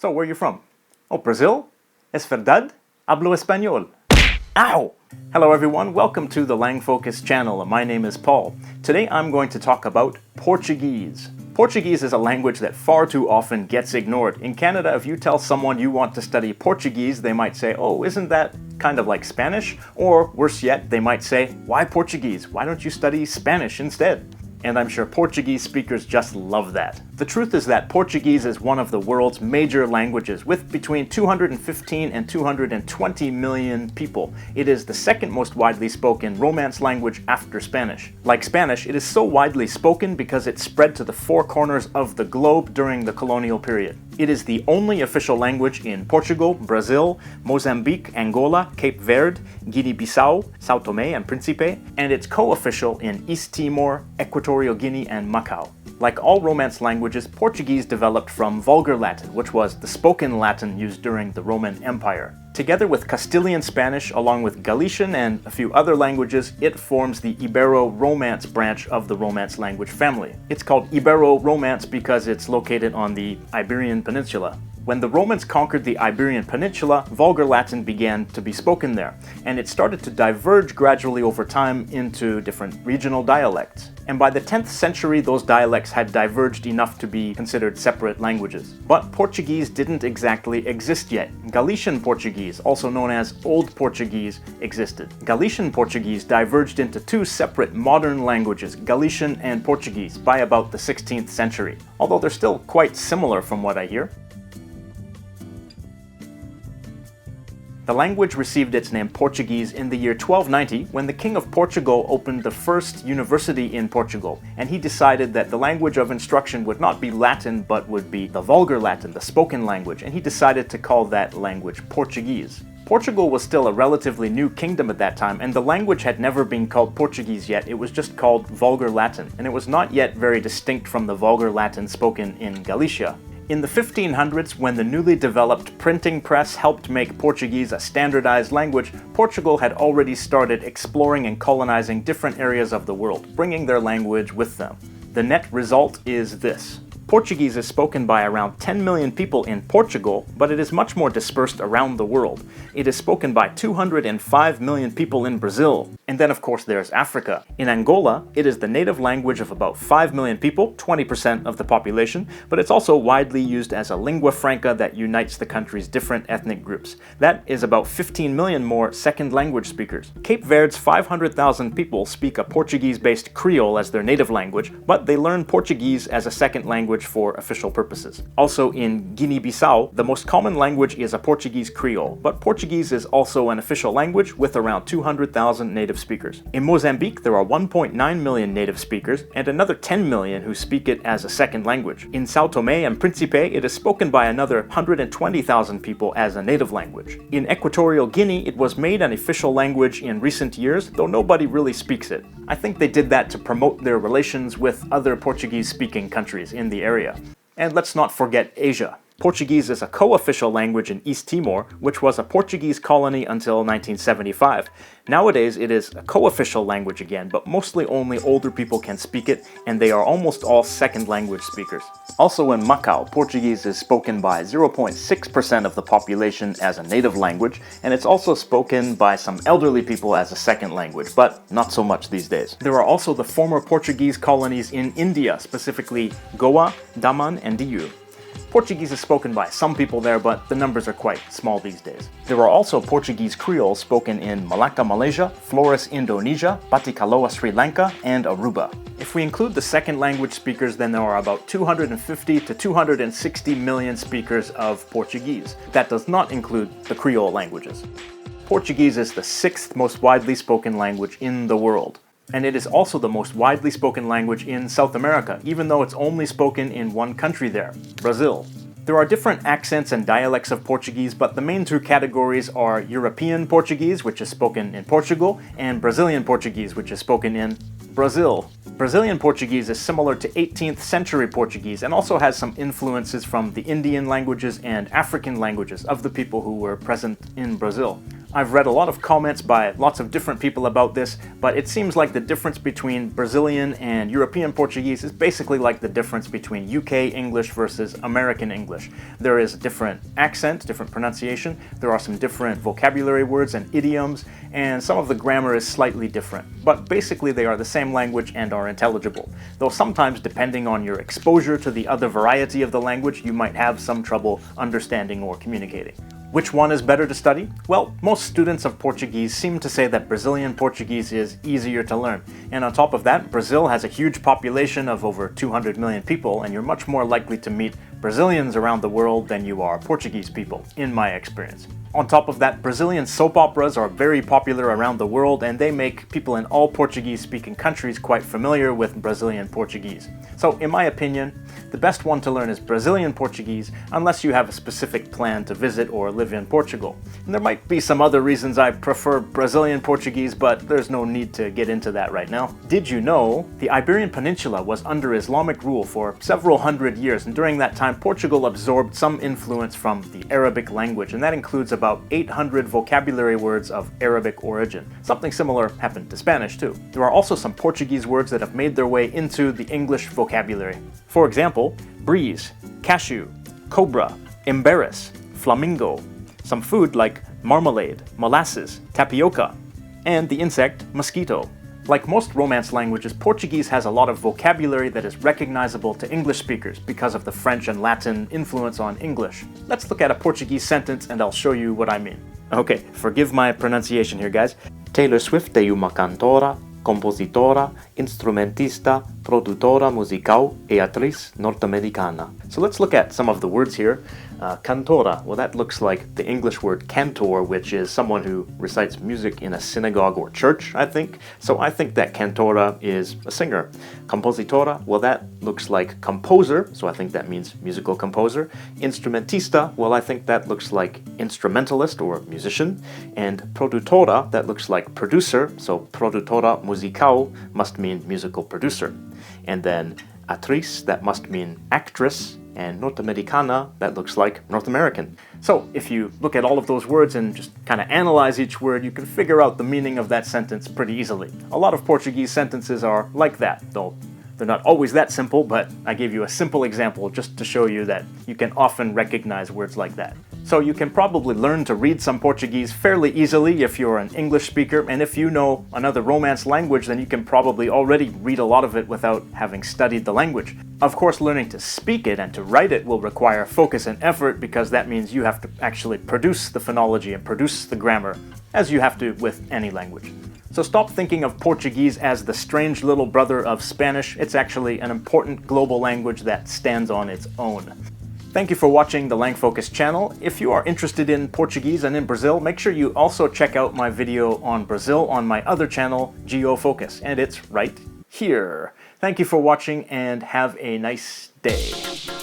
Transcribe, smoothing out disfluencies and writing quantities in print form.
So, where are you from? Oh, Brazil? Es verdad? Hablo español. Ow! Hello everyone, welcome to the LangFocus channel. My name is Paul. Today I'm going to talk about Portuguese. Portuguese is a language that far too often gets ignored. In Canada, if you tell someone you want to study Portuguese, they might say, oh, isn't that kind of like Spanish? Or worse yet, they might say, why Portuguese? Why don't you study Spanish instead? And I'm sure Portuguese speakers just love that. The truth is that Portuguese is one of the world's major languages, with between 215 and 220 million people. It is the second most widely spoken Romance language after Spanish. Like Spanish, it is so widely spoken because it spread to the four corners of the globe during the colonial period. It is the only official language in Portugal, Brazil, Mozambique, Angola, Cape Verde, Guinea-Bissau, São Tomé and Príncipe, and it's co-official in East Timor, Equatorial Guinea, and Macau. Like all Romance languages, Portuguese developed from Vulgar Latin, which was the spoken Latin used during the Roman Empire. Together with Castilian Spanish, along with Galician and a few other languages, it forms the Ibero-Romance branch of the Romance language family. It's called Ibero-Romance because it's located on the Iberian Peninsula. When the Romans conquered the Iberian Peninsula, Vulgar Latin began to be spoken there, and it started to diverge gradually over time into different regional dialects. And by the 10th century, those dialects had diverged enough to be considered separate languages. But Portuguese didn't exactly exist yet. Galician Portuguese, also known as Old Portuguese, existed. Galician Portuguese diverged into two separate modern languages, Galician and Portuguese, by about the 16th century, although they're still quite similar from what I hear. The language received its name Portuguese in the year 1290 when the King of Portugal opened the first university in Portugal, and he decided that the language of instruction would not be Latin but would be the Vulgar Latin, the spoken language, and he decided to call that language Portuguese. Portugal was still a relatively new kingdom at that time, and the language had never been called Portuguese yet. It was just called Vulgar Latin, and it was not yet very distinct from the Vulgar Latin spoken in Galicia. In the 1500s, when the newly developed printing press helped make Portuguese a standardized language, Portugal had already started exploring and colonizing different areas of the world, bringing their language with them. The net result is this. Portuguese is spoken by around 10 million people in Portugal, but it is much more dispersed around the world. It is spoken by 205 million people in Brazil. And then of course there's Africa. In Angola, it is the native language of about 5 million people, 20% of the population, but it's also widely used as a lingua franca that unites the country's different ethnic groups. That is about 15 million more second language speakers. Cape Verde's 500,000 people speak a Portuguese-based Creole as their native language, but they learn Portuguese as a second language for official purposes. Also in Guinea-Bissau, the most common language is a Portuguese Creole, but Portuguese is also an official language with around 200,000 native speakers. In Mozambique, there are 1.9 million native speakers and another 10 million who speak it as a second language. In São Tomé and Príncipe, it is spoken by another 120,000 people as a native language. In Equatorial Guinea, it was made an official language in recent years, though nobody really speaks it. I think they did that to promote their relations with other Portuguese-speaking countries in the area. And let's not forget Asia. Portuguese is a co-official language in East Timor, which was a Portuguese colony until 1975. Nowadays, it is a co-official language again, but mostly only older people can speak it, and they are almost all second language speakers. Also in Macau, Portuguese is spoken by 0.6% of the population as a native language, and it's also spoken by some elderly people as a second language, but not so much these days. There are also the former Portuguese colonies in India, specifically Goa, Daman, and Diu. Portuguese is spoken by some people there, but the numbers are quite small these days. There are also Portuguese Creole spoken in Malacca, Malaysia, Flores, Indonesia, Batticaloa, Sri Lanka, and Aruba. If we include the second language speakers, then there are about 250 to 260 million speakers of Portuguese. That does not include the Creole languages. Portuguese is the sixth most widely spoken language in the world. And it is also the most widely spoken language in South America, even though it's only spoken in one country there, Brazil. There are different accents and dialects of Portuguese, but the main two categories are European Portuguese, which is spoken in Portugal, and Brazilian Portuguese, which is spoken in Brazil. Brazilian Portuguese is similar to 18th century Portuguese and also has some influences from the Indian languages and African languages of the people who were present in Brazil. I've read a lot of comments by lots of different people about this, but it seems like the difference between Brazilian and European Portuguese is basically like the difference between UK English versus American English. There is a different accent, different pronunciation, there are some different vocabulary words and idioms, and some of the grammar is slightly different. But basically they are the same language and are intelligible. Though sometimes, depending on your exposure to the other variety of the language, you might have some trouble understanding or communicating. Which one is better to study? Well, most students of Portuguese seem to say that Brazilian Portuguese is easier to learn. And on top of that, Brazil has a huge population of over 200 million people, and you're much more likely to meet Brazilians around the world than you are Portuguese people, in my experience. On top of that, Brazilian soap operas are very popular around the world, and they make people in all Portuguese-speaking countries quite familiar with Brazilian Portuguese. So, in my opinion, the best one to learn is Brazilian Portuguese, unless you have a specific plan to visit or live in Portugal. And there might be some other reasons I prefer Brazilian Portuguese, but there's no need to get into that right now. Did you know the Iberian Peninsula was under Islamic rule for several hundred years, and during that time Portugal absorbed some influence from the Arabic language, and that includes about 800 vocabulary words of Arabic origin. Something similar happened to Spanish too. There are also some Portuguese words that have made their way into the English vocabulary. For example, breeze, cashew, cobra, embarrass, flamingo, some food like marmalade, molasses, tapioca, and the insect mosquito. Like most Romance languages, Portuguese has a lot of vocabulary that is recognizable to English speakers because of the French and Latin influence on English. Let's look at a Portuguese sentence and I'll show you what I mean. Okay, forgive my pronunciation here, guys. Taylor Swift é uma cantora, compositora, instrumentista, produtora musical e atriz norte-americana. So let's look at some of the words here. Cantora, well, that looks like the English word cantor, which is someone who recites music in a synagogue or church, I think. So I think that cantora is a singer. Compositora, well, that looks like composer, so I think that means musical composer. Instrumentista, well, I think that looks like instrumentalist or musician. And produtora, that looks like producer, so produtora musical must mean musical producer. And then atriz, that must mean actress. And norte-americana, that looks like North American. So if you look at all of those words and just kind of analyze each word, you can figure out the meaning of that sentence pretty easily. A lot of Portuguese sentences are like that, though they're not always that simple, but I gave you a simple example just to show you that you can often recognize words like that. So you can probably learn to read some Portuguese fairly easily if you're an English speaker, and if you know another Romance language, then you can probably already read a lot of it without having studied the language. Of course, learning to speak it and to write it will require focus and effort, because that means you have to actually produce the phonology and produce the grammar, as you have to with any language. So stop thinking of Portuguese as the strange little brother of Spanish. It's actually an important global language that stands on its own. Thank you for watching the Langfocus channel. If you are interested in Portuguese and in Brazil, make sure you also check out my video on Brazil on my other channel, GeoFocus, and it's right here. Thank you for watching and have a nice day.